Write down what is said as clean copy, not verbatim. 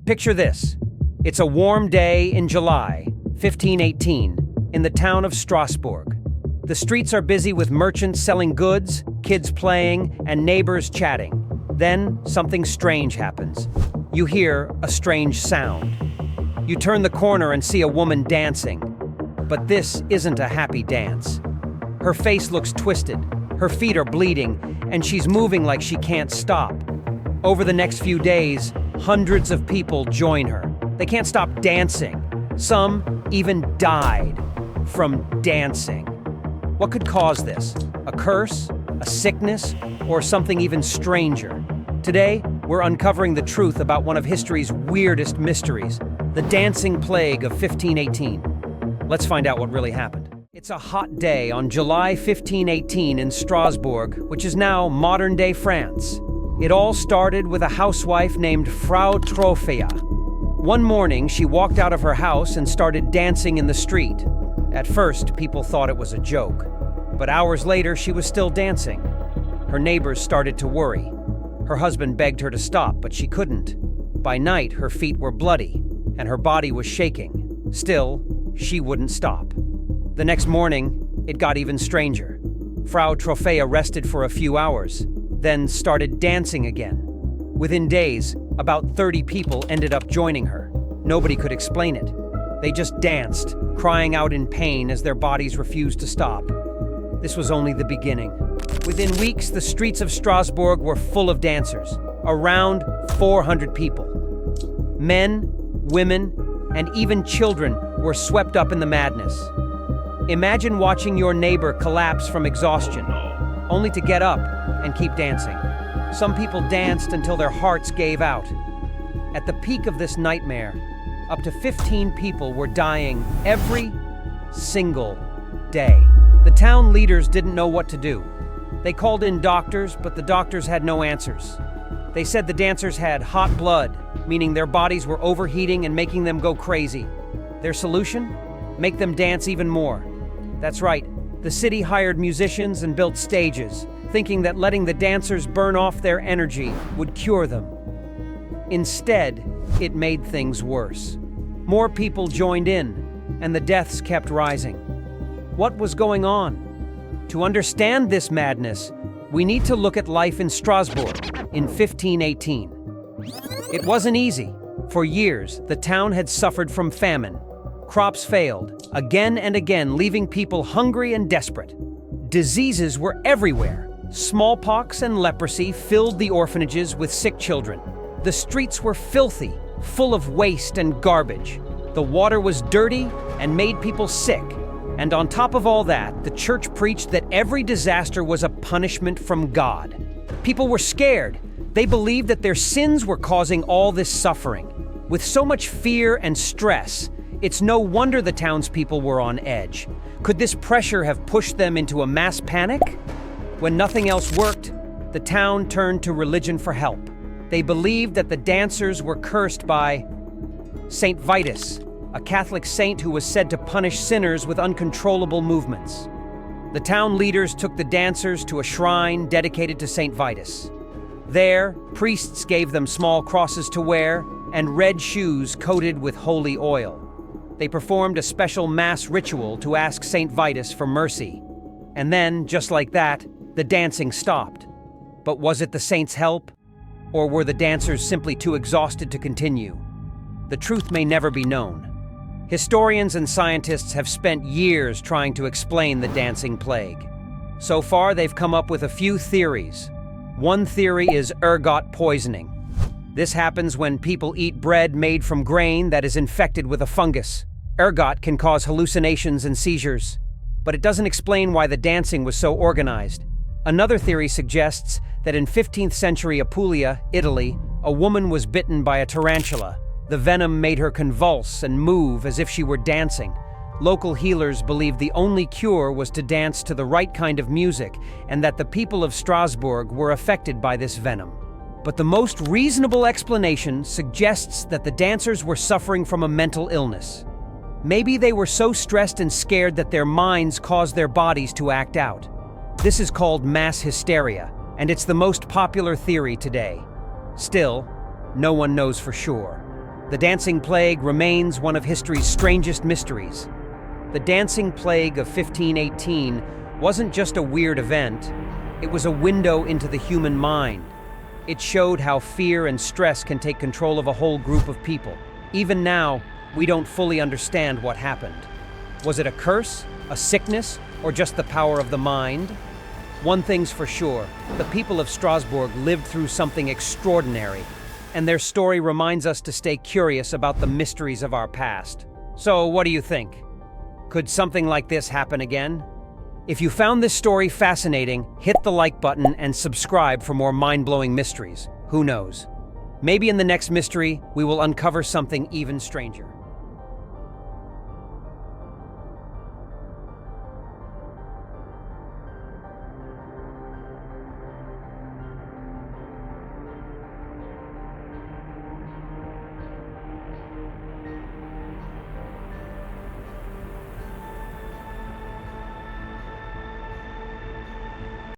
Picture this. It's a warm day in July, 1518, in the town of Strasbourg. The streets are busy with merchants selling goods, kids playing, and neighbors chatting. Then, something strange happens. You hear a strange sound. You turn the corner and see a woman dancing. But this isn't a happy dance. Her face looks twisted, her feet are bleeding, and she's moving like she can't stop. Over the next few days, hundreds of people join her. They can't stop dancing. Some even died from dancing. What could cause this? A curse? A sickness? Or something even stranger? Today, we're uncovering the truth about one of history's weirdest mysteries, the dancing plague of 1518. Let's find out what really happened. It's a hot day on July 1518 in Strasbourg, which is now modern-day France. It all started with a housewife named Frau Troffea. One morning, she walked out of her house and started dancing in the street. At first, people thought it was a joke, but hours later, she was still dancing. Her neighbors started to worry. Her husband begged her to stop, but she couldn't. By night, her feet were bloody, and her body was shaking. Still, she wouldn't stop. The next morning, it got even stranger. Frau Troffea rested for a few hours, then started dancing again. Within days, about 30 people ended up joining her. Nobody could explain it. They just danced, crying out in pain as their bodies refused to stop. This was only the beginning. Within weeks, the streets of Strasbourg were full of dancers, around 400 people. Men, women, and even children were swept up in the madness. Imagine watching your neighbor collapse from exhaustion, only to get up and keep dancing. Some people danced until their hearts gave out. At the peak of this nightmare, up to 15 people were dying every single day. The town leaders didn't know what to do. They called in doctors, but the doctors had no answers. They said the dancers had hot blood, meaning their bodies were overheating and making them go crazy. Their solution? Make them dance even more. That's right, the city hired musicians and built stages, thinking that letting the dancers burn off their energy would cure them. Instead, it made things worse. More people joined in, and the deaths kept rising. What was going on? To understand this madness, we need to look at life in Strasbourg in 1518. It wasn't easy. For years, the town had suffered from famine. Crops failed, again and again, leaving people hungry and desperate. Diseases were everywhere. Smallpox and leprosy filled the orphanages with sick children. The streets were filthy, full of waste and garbage. The water was dirty and made people sick. And on top of all that, the church preached that every disaster was a punishment from God. People were scared. They believed that their sins were causing all this suffering. With so much fear and stress, it's no wonder the townspeople were on edge. Could this pressure have pushed them into a mass panic? When nothing else worked, the town turned to religion for help. They believed that the dancers were cursed by Saint Vitus, a Catholic saint who was said to punish sinners with uncontrollable movements. The town leaders took the dancers to a shrine dedicated to Saint Vitus. There, priests gave them small crosses to wear and red shoes coated with holy oil. They performed a special mass ritual to ask Saint Vitus for mercy. And then, just like that, the dancing stopped. But was it the saint's help? Or were the dancers simply too exhausted to continue? The truth may never be known. Historians and scientists have spent years trying to explain the dancing plague. So far, they've come up with a few theories. One theory is ergot poisoning. This happens when people eat bread made from grain that is infected with a fungus. Ergot can cause hallucinations and seizures, but it doesn't explain why the dancing was so organized. Another theory suggests that in 15th century Apulia, Italy, a woman was bitten by a tarantula. The venom made her convulse and move as if she were dancing. Local healers believed the only cure was to dance to the right kind of music, and that the people of Strasbourg were affected by this venom. But the most reasonable explanation suggests that the dancers were suffering from a mental illness. Maybe they were so stressed and scared that their minds caused their bodies to act out. This is called mass hysteria, and it's the most popular theory today. Still, no one knows for sure. The dancing plague remains one of history's strangest mysteries. The dancing plague of 1518 wasn't just a weird event, it was a window into the human mind. It showed how fear and stress can take control of a whole group of people. Even now, we don't fully understand what happened. Was it a curse, a sickness, or just the power of the mind? One thing's for sure, the people of Strasbourg lived through something extraordinary, and their story reminds us to stay curious about the mysteries of our past. So, what do you think? Could something like this happen again? If you found this story fascinating, hit the like button and subscribe for more mind-blowing mysteries. Who knows? Maybe in the next mystery, we will uncover something even stranger.